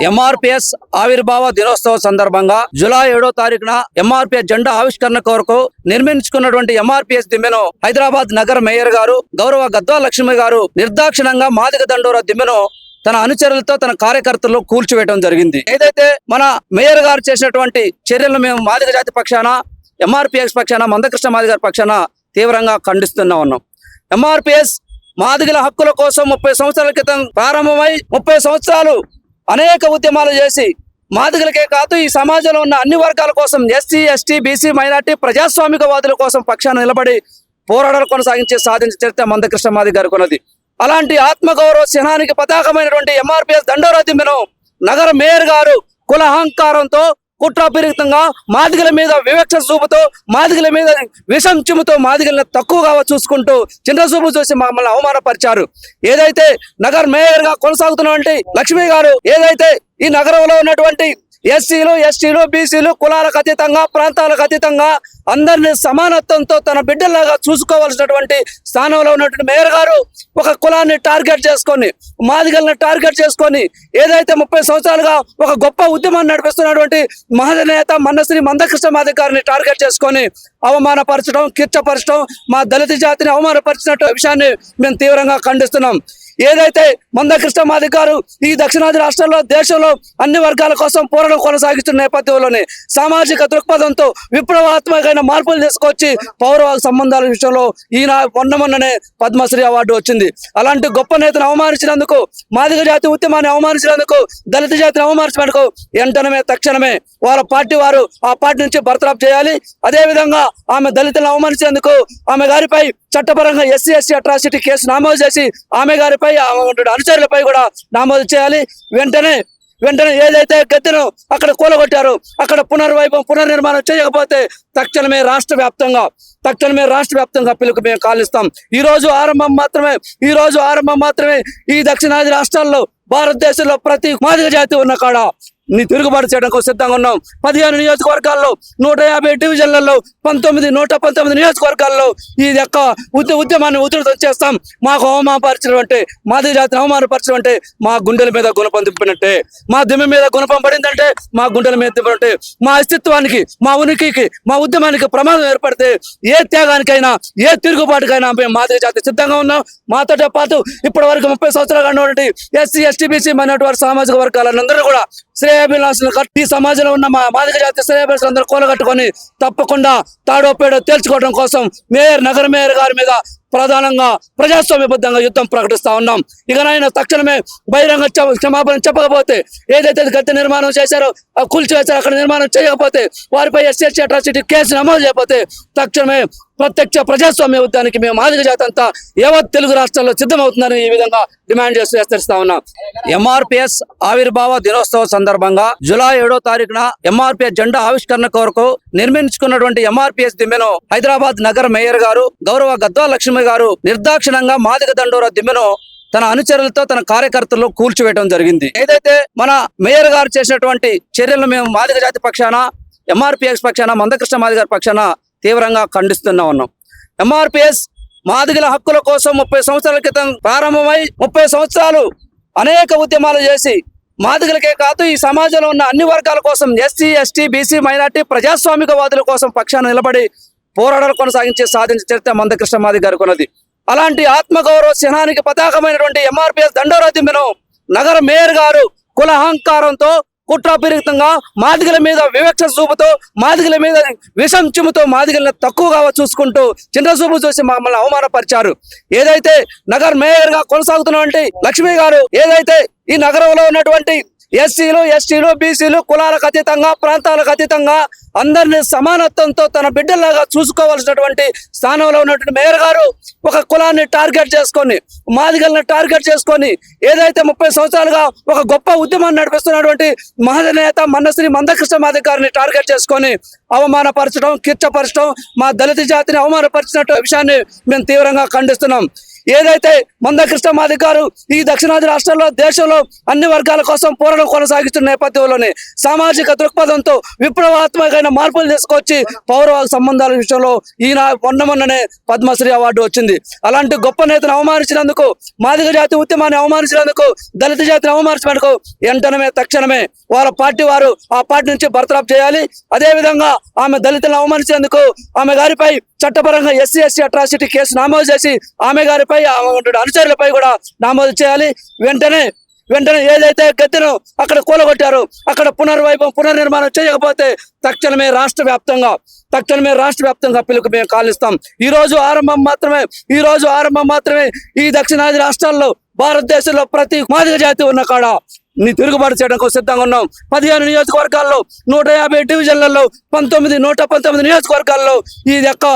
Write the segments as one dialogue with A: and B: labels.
A: ఎంఆర్పిఎస్ ఆవిర్భావ దినోత్సవం సందర్భంగా జూలై 7వ తారీఖున ఎంఆర్పిఎస్ జెండా ఆవిష్కరణ కొరకు నిర్మించుకున్నటువంటి ఎంఆర్పిఎస్ దిమ్మెను హైదరాబాద్ నగర మేయర్ గారు గౌరవ గద్వాల లక్ష్మి గారు నిర్దాక్షిణంగా మాదిగ దండోరా దిమ్మెను తన అనుచరులతో తన కార్యకర్తలు కూల్చివేయడం జరిగింది. ఏదైతే మన మేయర్ గారు చేసినటువంటి చర్యలను మేము మాదిగ జాతి పక్షాన ఎంఆర్పిఎస్ పక్షాన మందకృష్ణ మాదిగ గారి పక్షాన తీవ్రంగా ఖండిస్తున్నా ఉన్నాం. ఎంఆర్పిఎస్ మాదిగల హక్కుల కోసం 30 సంవత్సరాల క్రితం ప్రారంభమై 30 సంవత్సరాలు అనేక ఉద్యమాలు చేసి మాదిగలకే కాదు ఈ సమాజంలో ఉన్న అన్ని వర్గాల కోసం ఎస్సీ ఎస్టీ బీసీ మైనార్టీ ప్రజాస్వామికవాదుల కోసం పక్షాన నిలబడి పోరాటాలు కొనసాగించి సాధించిన చరిత్ర మందకృష్ణ మాదిగ గారికి ఉన్నది. అలాంటి ఆత్మగౌరవ చిహ్నానికి పతాకమైనటువంటి ఎంఆర్పిఎస్ దండోరా దిమ్మెను నగర మేయర్ గారు కులహంకారంతో కుట్రపూరితంగా మాదిగల మీద వివక్ష చూపుతో మాదిగల మీద విషం చిమ్ముతో మాదిగలను తక్కువగా చూసుకుంటూ చిన్న చూపు చూసి మమ్మల్ని అవమానపరిచారు. ఏదైతే నగర్ మేయర్ గా కొనసాగుతున్నటువంటి లక్ష్మి గారు ఏదైతే ఈ నగరంలో ఉన్నటువంటి ఎస్సీలు ఎస్టీలు బీసీలు కులాలకు అతీతంగా ప్రాంతాలకు అతీతంగా అందరినీ సమానత్వంతో తన బిడ్డలాగా చూసుకోవాల్సినటువంటి స్థానంలో ఉన్నటువంటి మేయర్ గారు ఒక కులాన్ని టార్గెట్ చేసుకొని మాదిగల్ని టార్గెట్ చేసుకొని ఏదైతే 30 సంవత్సరాలుగా ఒక గొప్ప ఉద్యమాన్ని నడిపిస్తున్నటువంటి మహానేత మన్నశ్రీ మందకృష్ణ మాదిగ గారిని టార్గెట్ చేసుకొని అవమానపరచడం కిచ్చపరచడం మా దళిత జాతిని అవమానపరిచినట్టు విషయాన్ని మేము తీవ్రంగా ఖండిస్తున్నాం. ఏదైతే మందకృష్ణ మాదిగ గారు ఈ దక్షిణాది రాష్ట్రాల్లో దేశంలో అన్ని వర్గాల కోసం పోరాటం కొనసాగిస్తున్న నేపథ్యంలోనే సామాజిక దృక్పథంతో విప్లవాత్మకమైన మార్పులు తీసుకొచ్చి పౌర సంబంధాల విషయంలో ఈయన మొన్ననే పద్మశ్రీ అవార్డు వచ్చింది. అలాంటి గొప్ప నేతను అవమానించినందుకు మాదిగ జాతి ఉద్యమాన్ని అవమానించినందుకు దళిత జాతిని అవమానించినందుకు వెంటనే తక్షణమే వాళ్ళ పార్టీ వారు ఆ పార్టీ నుంచి బర్తరఫ్ చేయాలి. అదేవిధంగా ఆమె దళితులను అవమానించినందుకు ఆమె గారిపై చట్టపరంగా ఎస్సీ ఎస్టీ అట్రాసిటీ కేసు నమోదు చేసి ఆమె గారిపై అనుచరులపై కూడా నమోదు చేయాలి. వెంటనే ఏదైతే గద్దెను అక్కడ కూలగొట్టారో అక్కడ పునర్నిర్మాణం చేయకపోతే తక్షణమే రాష్ట్ర వ్యాప్తంగా పిలుపు మేము కాలిస్తాం. ఈ రోజు ఆరంభం మాత్రమే ఈ దక్షిణాది రాష్ట్రాల్లో భారతదేశంలో ప్రతి మాదిగ జాతి ఉన్న కాడ తిరుగుబాటు చేయడానికి సిద్ధంగా ఉన్నాం. 15 నియోజకవర్గాల్లో 150 డివిజన్లలో 119 నియోజకవర్గాల్లో ఈ యొక్క ఉద్యమాన్ని ఉధృతం చేస్తాం. మాకు అవమానపరచడం అంటే మాదిగ జాతిని అవమానపరచడం అంటే మా గుండెల మీద గుణపం తిప్పినట్టే. మా దిమ్మె మీద గుణపం పడిందంటే మా గుండెల మీద తిప్పినట్టే. మా అస్తిత్వానికి మా ఉనికికి మా ఉద్యమానికి ప్రమాదం ఏర్పడితే ఏ త్యాగానికైనా ఏ తిరుగుబాటుకైనా మేము మాదిగ జాతి సిద్ధంగా ఉన్నాం. మాతో పాటు ఇప్పటి వరకు 30 సంవత్సరాలుగా ఉన్నటువంటి ఎస్సీ ఎస్టీ బీసీ మైనార్టీ సామాజిక వర్గాలందరూ కూడా శ్రేయాభిలాషులు ఈ సమాజంలో ఉన్న మా మాదిగ జాతి శ్రేయాభిలాషులందరూ కూలగట్టుకొని తప్పకుండా తాడో పేడో తేల్చుకోవడం కోసం నగర మేయర్ గారి మీద ప్రధానంగా ప్రజాస్వామ్యబద్ధంగా యుద్ధం ప్రకటిస్తా ఉన్నాం. ఇకనైనా తక్షణమే బహిరంగ క్షమాపణ చెప్పకపోతే ఏదైతే గద్దె నిర్మాణం చేశారో కూల్చివేశారో అక్కడ నిర్మాణం చేయకపోతే వారిపై ఎస్సీ అట్రాసిటీ కేసు నమోదు చేయకపోతే తక్షణమే ప్రత్యక్ష ప్రజాస్వామ్య యుద్ధానికి మేము మాదిగ జాతి అంతా యావత్ తెలుగు రాష్ట్రాల్లో సిద్ధమవుతుందని ఈ విధంగా డిమాండ్ చేస్తూ హెచ్చరిస్తా ఉన్నాం. ఎంఆర్పిఎస్ ఆవిర్భావ దినోత్సవం సందర్భంగా జూలై 7వ తారీఖున ఎంఆర్పిఎస్ జెండా ఆవిష్కరణ కొరకు నిర్మించుకున్నటువంటి ఎంఆర్పిఎస్ దిమ్మెను హైదరాబాద్ నగర మేయర్ గారు గౌరవ గద్వాల లక్ష్మి గారు నిర్దాక్షిణంగా మాదిగ దండోరా దిమ్మెను తన అనుచరులతో తన కార్యకర్తలు కూల్చివేయడం జరిగింది. ఏదైతే మన మేయర్ గారు చేసినటువంటి చర్యలను మేము మాదిగ జాతి పక్షాన ఎంఆర్పిఎస్ పక్షాన మందకృష్ణ మాదిగ గారి పక్షాన తీవ్రంగా ఖండిస్తున్నా ఉన్నాం. ఎంఆర్పిఎస్ మాదిగల హక్కుల కోసం 30 సంవత్సరాల క్రితం ప్రారంభమై 30 సంవత్సరాలు అనేక ఉద్యమాలు చేసి మాదిగలకే కాదు ఈ సమాజంలో ఉన్న అన్ని వర్గాల కోసం ఎస్సీ ఎస్టీ బీసీ మైనార్టీ ప్రజాస్వామికవాదుల కోసం పక్షాన నిలబడి పోరాటాలు కొనసాగించి సాధించిన చరిత్ర మందకృష్ణ మాదిగ గారికి ఉన్నది. అలాంటి ఆత్మగౌరవ చిహ్నానికి పతాకమైనటువంటి ఎంఆర్పిఎస్ దండోరా దిమ్మెను నగర మేయర్ గారు కులహంకారంతో కుట్రపూరితంగా మాదిగల మీద వివక్ష చూపుతో మాదిగల మీద విషం చిమ్ముతో మాదిగలను తక్కువగా చూసుకుంటూ చిన్న చూపు చూసి మమ్మల్ని అవమానపరిచారు. ఏదైతే నగర్ మేయర్ గా కొనసాగుతున్నటువంటి లక్ష్మి గారు ఏదైతే ఈ నగరంలో ఉన్నటువంటి ఎస్సీలు ఎస్టీలు బీసీలు కులాలకు అతీతంగా ప్రాంతాలకు అతీతంగా అందరినీ సమానత్వంతో తన బిడ్డలాగా చూసుకోవాల్సినటువంటి స్థానంలో ఉన్నటువంటి మేయర్ గారు ఒక కులాన్ని టార్గెట్ చేసుకొని మాదిగల్ని టార్గెట్ చేసుకొని ఏదైతే 30 సంవత్సరాలుగా ఒక గొప్ప ఉద్యమాన్ని నడిపిస్తున్నటువంటి మహానేత మన్నశ్రీ మందకృష్ణ మాదిగ గారిని టార్గెట్ చేసుకొని అవమానపరచడం కిచ్చపరచడం మా దళిత జాతిని అవమానపరిచినట్టు విషయాన్ని మేము తీవ్రంగా ఖండిస్తున్నాం. ఏదైతే మందకృష్ణ మాదిగ గారు ఈ దక్షిణాది రాష్ట్రాల్లో దేశంలో అన్ని వర్గాల కోసం పోరాటం కొనసాగిస్తున్న నేపథ్యంలోనే సామాజిక దృక్పథంతో విప్లవాత్మకమైన మార్పులు తీసుకొచ్చి పౌర సంబంధాల విషయంలో ఈయన మొన్ననే పద్మశ్రీ అవార్డు వచ్చింది. అలాంటి గొప్ప నేతను అవమానించినందుకు, మాదిగ జాతి ఉద్యమాన్ని అవమానించినందుకు, దళిత జాతిని అవమానించినందుకు వెంటనే తక్షణమే వాళ్ళ పార్టీ వారు ఆ పార్టీ నుంచి బర్తరఫ్ చేయాలి. అదే విధంగా ఆమె దళితులను అవమానించేందుకు ఆమె గారిపై చట్టపరంగా ఎస్సీ అట్రాసిటీ కేసు నమోదు చేసి ఆమె గారిపై అనుచరులపై కూడా నమోదు చేయాలి. వెంటనే ఏదైతే గద్దెను అక్కడ కూలగొట్టారో అక్కడ పునర్నిర్మాణం చేయకపోతే తక్షణమే రాష్ట్ర వ్యాప్తంగా పిలుపు మేము కాలిస్తాం. ఈ రోజు ఆరంభం మాత్రమే. ఈ దక్షిణాది రాష్ట్రాల్లో భారతదేశంలో ప్రతి మాదిగ జాతి ఉన్న కాడ తిరుగుబాటు చేయడానికి సిద్ధంగా ఉన్నాం. 15 నియోజకవర్గాల్లో 150 డివిజన్లలో 119 నియోజకవర్గాల్లో ఈ యొక్క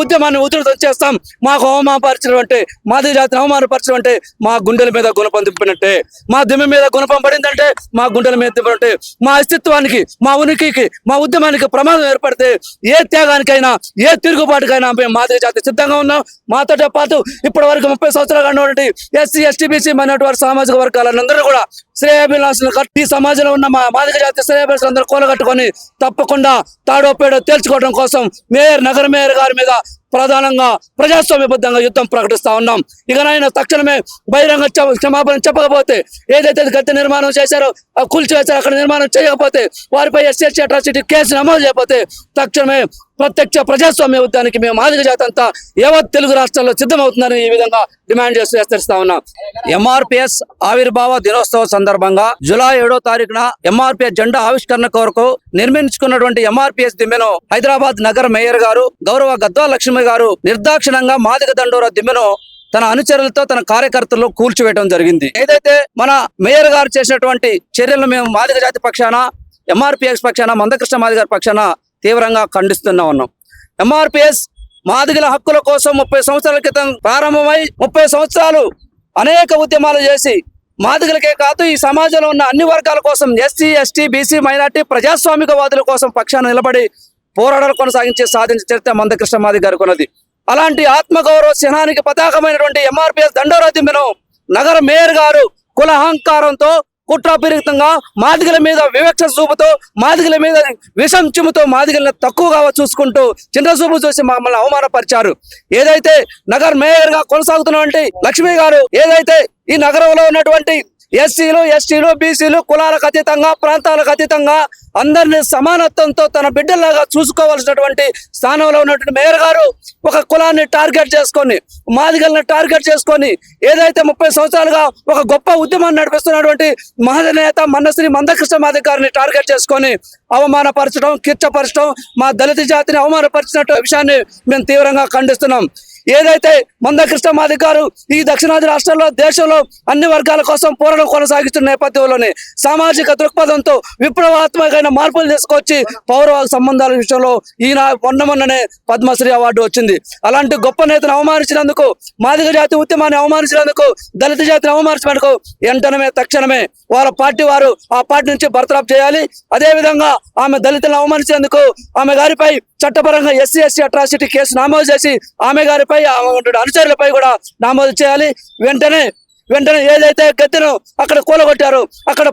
A: ఉద్యమాన్ని ఉధృతం చేస్తాం. మాకు అవమానపరచడం అంటే, మాదిగ జాతిని అవమానపరచడం అంటే మా గుండెల మీద గుణపం తిప్పినట్టే. మా దిమ్మ మీద గుణపం పడిందంటే మా గుండెల మీద తిప్పినట్టే. మా అస్తిత్వానికి, మా ఉనికికి, మా ఉద్యమానికి ప్రమాదం ఏర్పడితే ఏ త్యాగానికైనా, ఏ తిరుగుబాటుకైనా మేము మాదిగ జాతి సిద్ధంగా ఉన్నాం. మాతో పాటు ఇప్పటి వరకు 30 సంవత్సరాలుగా ఉన్నటువంటి ఎస్సీ, ఎస్టీ, బీసీ మైనారిటీ సామాజిక వర్గాలందరూ కూడా శ్రేయాభిలాషులు ఈ సమాజంలో ఉన్న మా మాదిగ జాతి శ్రేయాభిలాషులందరూ కూలగట్టుకొని తప్పకుండా తాడో పేడో తేల్చుకోవడం కోసం నగర మేయర్ గారి మీద ప్రధానంగా ప్రజాస్వామ్యబద్ధంగా యుద్ధం ప్రకటిస్తా ఉన్నాం. ఇకనైనా తక్షణమే బహిరంగ క్షమాపణ చెప్పకపోతే, ఏదైతే గద్దె నిర్మాణం చేశారో కూల్చివేశారో అక్కడ నిర్మాణం చేయకపోతే, వారిపై ఎస్సీ అట్రాసిటీ కేసు నమోదు చేయకపోతే తక్షణమే ప్రత్యక్ష ప్రజాస్వామ్య యుద్ధానికి మేము మాదిగ జాతి అంతా యావత్ తెలుగు రాష్ట్రాల్లో సిద్ధమవుతుందని ఈ విధంగా డిమాండ్ చేస్తూ హెచ్చరిస్తా ఉన్నాం. ఎంఆర్పిఎస్ ఆవిర్భావ దినోత్సవ సందర్భంగా జూలై 7వ తారీఖున ఎంఆర్పిఎస్ జెండా ఆవిష్కరణ కొరకు నిర్మించుకున్నటువంటి ఎంఆర్పిఎస్ దిమ్మెను హైదరాబాద్ నగర మేయర్ గారు గౌరవ గద్వాల లక్ష్మి గారు నిర్దాక్షిణంగా మాదిగ దండోరా దిమ్మెను తన అనుచరులతో, తన కార్యకర్తలు కూల్చివేయడం జరిగింది. ఏదైతే మన మేయర్ గారు చేసినటువంటి చర్యలను మేము మాదిగ జాతి పక్షాన, ఎంఆర్పిఎస్ పక్షాన, మందకృష్ణ మాదిగ గారి పక్షాన తీవ్రంగా ఖండిస్తున్నా ఉన్నాం. ఎంఆర్పిఎస్ మాదిగల హక్కుల కోసం 30 సంవత్సరాల క్రితం ప్రారంభమై 30 సంవత్సరాలు అనేక ఉద్యమాలు చేసి మాదిగలకే కాదు ఈ సమాజంలో ఉన్న అన్ని వర్గాల కోసం, ఎస్సీ, ఎస్టీ, బీసీ, మైనార్టీ, ప్రజాస్వామికవాదుల కోసం పక్షాన నిలబడి పోరాటాలు కొనసాగించి సాధించిన చరిత్ర మందకృష్ణ మాదిగ గారికి ఉన్నది. అలాంటి ఆత్మగౌరవ చిహ్నానికి పతాకమైనటువంటి ఎంఆర్పిఎస్ దండోరా దిమ్మెను నగర మేయర్ గారు కులహంకారంతో, కుట్రపూరితంగా మాదిగల మీద వివక్ష చూపుతో, మాదిగల మీద విషం చిమ్ముతో మాదిగలను తక్కువగా చూసుకుంటూ చిన్న చూపు చూసి మమ్మల్ని అవమానపరిచారు. ఏదైతే నగర్ మేయర్ గా కొనసాగుతున్నటువంటి లక్ష్మి గారు ఏదైతే ఈ నగరంలో ఉన్నటువంటి ఎస్సీలు, ఎస్టీలు, బీసీలు కులాలకు అతీతంగా, ప్రాంతాలకు అతీతంగా అందరినీ సమానత్వంతో తన బిడ్డలాగా చూసుకోవాల్సినటువంటి స్థానంలో ఉన్నటువంటి మేయర్ గారు ఒక కులాన్ని టార్గెట్ చేసుకొని, మాదిగల్ని టార్గెట్ చేసుకొని ఏదైతే 30 సంవత్సరాలుగా ఒక గొప్ప ఉద్యమాన్ని నడిపిస్తున్నటువంటి మహానేత మన్నశ్రీ మందకృష్ణ మాదిగ గారిని టార్గెట్ చేసుకొని అవమానపరచడం, కిర్చపరచడం, మా దళిత జాతిని అవమానపరిచినట్టు విషయాన్ని మేము తీవ్రంగా ఖండిస్తున్నాం. ఏదైతే మందకృష్ణ మాదిగ గారు ఈ దక్షిణాది రాష్ట్రాల్లో దేశంలో అన్ని వర్గాల కోసం పోరాటం కొనసాగిస్తున్న నేపథ్యంలోనే సామాజిక దృక్పథంతో విప్లవాత్మకమైన మార్పులు తీసుకొచ్చి పౌర సంబంధాల విషయంలో ఈయన మొన్ననే పద్మశ్రీ అవార్డు వచ్చింది. అలాంటి గొప్ప నేతను అవమానించినందుకు, మాదిగ జాతి ఉద్యమాన్ని అవమానించినందుకు, దళిత జాతిని అవమానించినందుకు వెంటనే తక్షణమే వాళ్ళ పార్టీ వారు ఆ పార్టీ నుంచి బర్తరఫ్ చేయాలి. అదే విధంగా ఆమె దళితులను అవమానించేందుకు ఆమె గారిపై చట్టపరంగా ఎస్సీ అట్రాసిటీ కేసు నమోదు చేసి ఆమె గారిపై అనుచరులపై కూడా నమోదు చేయాలి. వెంటనే ఏదైతే గద్దెను అక్కడ కూలగొట్టారో అక్కడ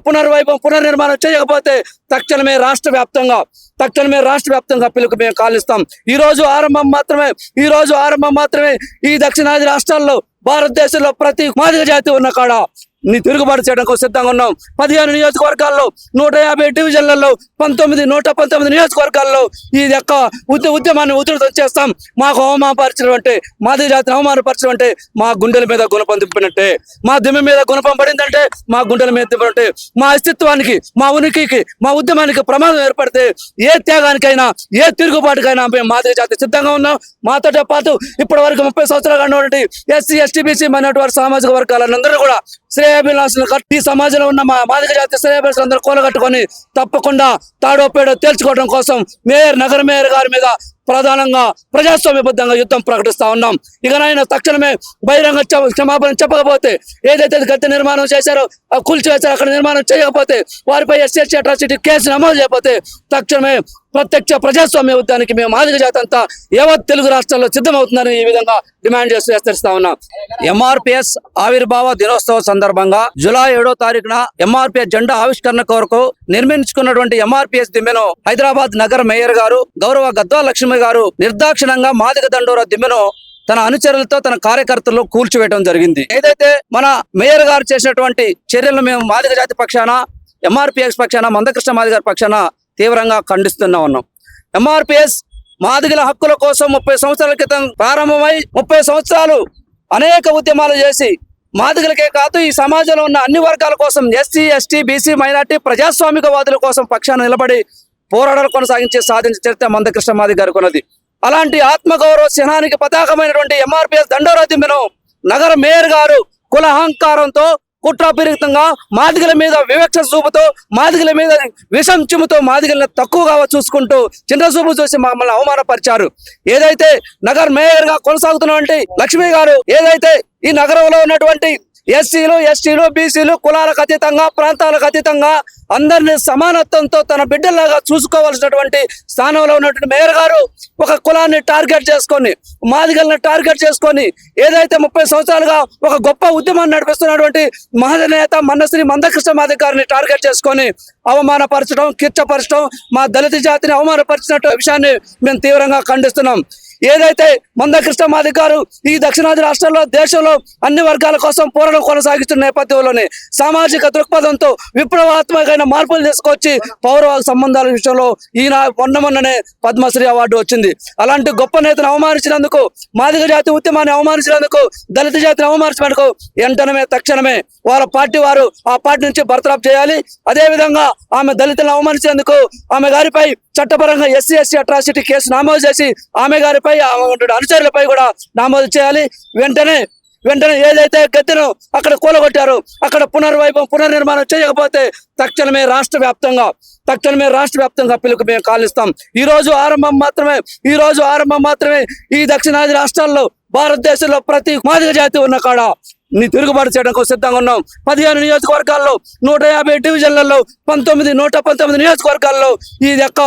A: పునర్నిర్మాణం చేయకపోతే తక్షణమే రాష్ట్ర వ్యాప్తంగా పిలుపు మేము కాలిస్తాం. ఈ రోజు ఆరంభం మాత్రమే. ఈ దక్షిణాది రాష్ట్రాల్లో భారతదేశంలో ప్రతి మాదిగ జాతి ఉన్న కాడ తిరుగుబాటు చేయడానికి సిద్ధంగా ఉన్నాం. 15 నియోజకవర్గాల్లో 150 డివిజన్లలో 119 నియోజకవర్గాల్లో ఈ యొక్క ఉద్యమాన్ని ఉధృతం చేస్తాం. మాకు అవమానపరచడం అంటే, మాదిగ జాతిని అవమానపరచడం అంటే మా గుండెల మీద గుణపం తిప్పినట్టే. మా దిమ్మ మీద గుణపం పడిందంటే మా గుండెల మీద తిప్పినట్టే. మా అస్తిత్వానికి, మా ఉనికికి, మా ఉద్యమానికి ప్రమాదం ఏర్పడితే ఏ త్యాగానికైనా, ఏ తిరుగుబాటుకైనా మేము మాదిగ జాతి సిద్ధంగా ఉన్నాం. మాతో పాటు ఇప్పటి వరకు 30 సంవత్సరాలుగా ఉన్నటువంటి ఎస్సీ, ఎస్టీ, బీసీ మైనారిటీ సామాజిక వర్గాలందరూ కూడా శ్రేయాభిలాషులు ఈ సమాజంలో ఉన్న మా మాదిగ జాతి శ్రేయాభిలాషులందరూ కూలగట్టుకొని తప్పకుండా తాడో పేడో తేల్చుకోవడం కోసం నగర మేయర్ గారి మీద ప్రధానంగా ప్రజాస్వామ్యబద్ధంగా యుద్ధం ప్రకటిస్తా ఉన్నాం. ఇకనైనా తక్షణమే బహిరంగ క్షమాపణ చెప్పకపోతే, ఏదైతే గతి నిర్మాణం చేశారో కూల్చివేశారో అక్కడ నిర్మాణం చేయకపోతే, వారిపై ఎస్సీ అట్రాసిటీ కేసు నమోదు చేయకపోతే తక్షణమే ప్రత్యక్ష ప్రజాస్వామ్య యుద్ధానికి మేము మాదిగ జాతి అంతా యావత్ తెలుగు రాష్ట్రాల్లో సిద్ధమవుతుందని ఈ విధంగా డిమాండ్ చేస్తూ హెచ్చరిస్తా ఉన్నాం. ఎంఆర్పిఎస్ ఆవిర్భావ దినోత్సవం సందర్భంగా జూలై 7వ తారీఖున ఎంఆర్పిఎస్ జెండా ఆవిష్కరణ కొరకు నిర్మించుకున్నటువంటి ఎంఆర్పిఎస్ దిమ్మెను హైదరాబాద్ నగర మేయర్ గారు గౌరవ గద్వాల లక్ష్మి గారు నిర్దాక్షిణంగా మాదిగ దండోరా దిమ్మెను తన అనుచరులతో తన కార్యకర్తలు కూల్చివేయడం జరిగింది. ఏదైతే మన మేయర్ గారు చేసినటువంటి చర్యలను మేము మాదిగ జాతి పక్షాన, ఎంఆర్పిఎస్ పక్షాన, మందకృష్ణ మాదిగ గారి పక్షాన తీవ్రంగా ఖండిస్తూనే ఉన్నాం. ఎంఆర్పిఎస్ మాదిగల హక్కుల కోసం 30 సంవత్సరాల క్రితం ప్రారంభమై 30 సంవత్సరాలు అనేక ఉద్యమాలు చేసి మాదిగలకే కాదు ఈ సమాజంలో ఉన్న అన్ని వర్గాల కోసం ఎస్సీ, ఎస్టీ, బీసీ, మైనార్టీ, ప్రజాస్వామికవాదుల కోసం పక్షాన నిలబడి పోరాటాలు సాధించే చరిత్ర మందకృష్ణ మాదిగ గారికి ఉన్నది. అలాంటి ఆత్మగౌరవ చిహ్నానికి పతాకమైనటువంటి ఎంఆర్పిఎస్ దండోరా దిమ్మెను నగర మేయర్ గారు కుల అహంకారంతో కుట్రాపూరితంగా మాదిగల మీద వివక్ష చూపుతూ, మాదిగల మీద విషం చిమ్ముతూ, మాదిగలను తక్కువగా చూసుకుంటూ చిన్న చూపు చూసి మమ్మల్ని అవమానపరిచారు. ఏదైతే నగర్ మేయర్ గా కొనసాగుతున్నటువంటి లక్ష్మి గారు ఏదైతే ఈ నగరంలో ఉన్నటువంటి ఎస్సీలు, ఎస్టీలు, బీసీలు కులాలకు అతీతంగా, ప్రాంతాలకు అతీతంగా అందరినీ సమానత్వంతో తన బిడ్డలాగా చూసుకోవాల్సినటువంటి స్థానంలో ఉన్నటువంటి మేయర్ గారు ఒక కులాన్ని టార్గెట్ చేసుకొని, మాదిగల్ని టార్గెట్ చేసుకొని ఏదైతే 30 సంవత్సరాలుగా ఒక గొప్ప ఉద్యమాన్ని నడిపిస్తున్నటువంటి మహానేత మన్నశ్రీ మందకృష్ణ మాదిగ గారిని టార్గెట్ చేసుకొని అవమానపరచడం, కిర్చపరచడం, మా దళిత జాతిని అవమానపరిచినట్టు విషయాన్ని మేము తీవ్రంగా ఖండిస్తున్నాం. ఏదైతే మందకృష్ణ మాదిగ గారు ఈ దక్షిణాది రాష్ట్రాల్లో, దేశంలో అన్ని వర్గాల కోసం పోరాటం కొనసాగిస్తున్న నేపథ్యంలోనే సామాజిక దృక్పథంతో విప్లవాత్మకమైన మార్పులు తీసుకొచ్చి పౌర సంబంధాల విషయంలో ఈయన మొన్ననే పద్మశ్రీ అవార్డు వచ్చింది. అలాంటి గొప్ప నేతను అవమానించినందుకు, మాదిగ జాతి ఉద్యమాన్ని అవమానించినందుకు, దళిత జాతిని అవమానించినందుకు వెంటనే తక్షణమే వాళ్ళ పార్టీ వారు ఆ పార్టీ నుంచి బర్తరఫ్ చేయాలి. అదేవిధంగా ఆమె దళితులను అవమానించేందుకు ఆమె గారిపై చట్టపరంగా ఎస్సీ అట్రాసిటీ కేసు నమోదు చేసి ఆమె గారిపై అనుచరులపై కూడా నమోదు చేయాలి. వెంటనే ఏదైతే గద్దెను అక్కడ కూలగొట్టారో అక్కడ పునర్నిర్మాణం చేయకపోతే తక్షణమే రాష్ట్ర వ్యాప్తంగా పిలుపు మేము కాలిస్తాం. ఈ రోజు ఆరంభం మాత్రమే. ఈ దక్షిణాది రాష్ట్రాల్లో, భారతదేశంలో ప్రతి మాదిగ జాతి ఉన్న కాడ తిరుగుబాటు చేయడానికి సిద్ధంగా ఉన్నాం. 15 నియోజకవర్గాల్లో, 150 డివిజన్లలో, 119 నియోజకవర్గాల్లో ఈ యొక్క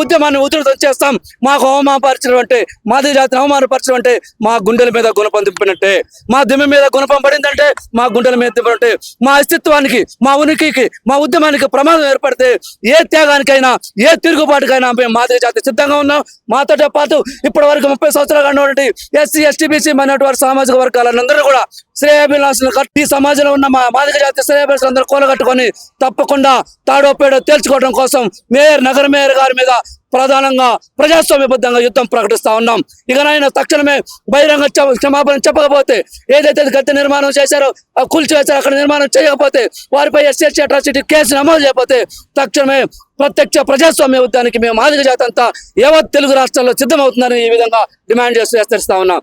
A: ఉద్యమాన్ని ఉధృతం చేస్తాం. మాకు అవమానపరచడం అంటే, మాదిగ జాతిని అవమానపరచడం అంటే మా గుండెల మీద గుణపం తిప్పినట్టే. మా దిమ్మె మీద గుణపం పడిందంటే మా గుండెల మీద తిప్పినట్టే. మా అస్తిత్వానికి, మా ఉనికికి, మా ఉద్యమానికి ప్రమాదం ఏర్పడితే ఏ త్యాగానికైనా, ఏ తిరుగుబాటుకైనా మేము మాదిగ జాతి సిద్ధంగా ఉన్నాం. మాతో పాటు ఇప్పటి వరకు 30 సంవత్సరాలుగా ఉన్నటువంటి ఎస్సీ, ఎస్టీ, బీసీ, మైనార్టీ వారి సామాజిక వర్గాలందరూ కూడా శ్రేయాభిలాషులు ఈ సమాజంలో ఉన్న మా మాదిగ జాతి శ్రేయాభిలాషులందరూ కూలగట్టుకొని తప్పకుండా తాడో పేడో తేల్చుకోవడం కోసం నగర మేయర్ గారి మీద ప్రధానంగా ప్రజాస్వామ్యబద్ధంగా యుద్ధం ప్రకటిస్తా ఉన్నాం. ఇకనైనా తక్షణమే బహిరంగ క్షమాపణ చెప్పకపోతే, ఏదైతే గతి నిర్మాణం చేశారో కూల్చివేశారో అక్కడ నిర్మాణం చేయకపోతే, వారిపై ఎస్సీ అట్రాసిటీ కేసు నమోదు చేయకపోతే తక్షణమే ప్రత్యక్ష ప్రజాస్వామ్య యుద్ధానికి మేము మాదిగ జాతి అంతా యావత్ తెలుగు రాష్ట్రాల్లో సిద్ధమవుతుందని ఈ విధంగా డిమాండ్ చేస్తూ హెచ్చరిస్తా ఉన్నాం.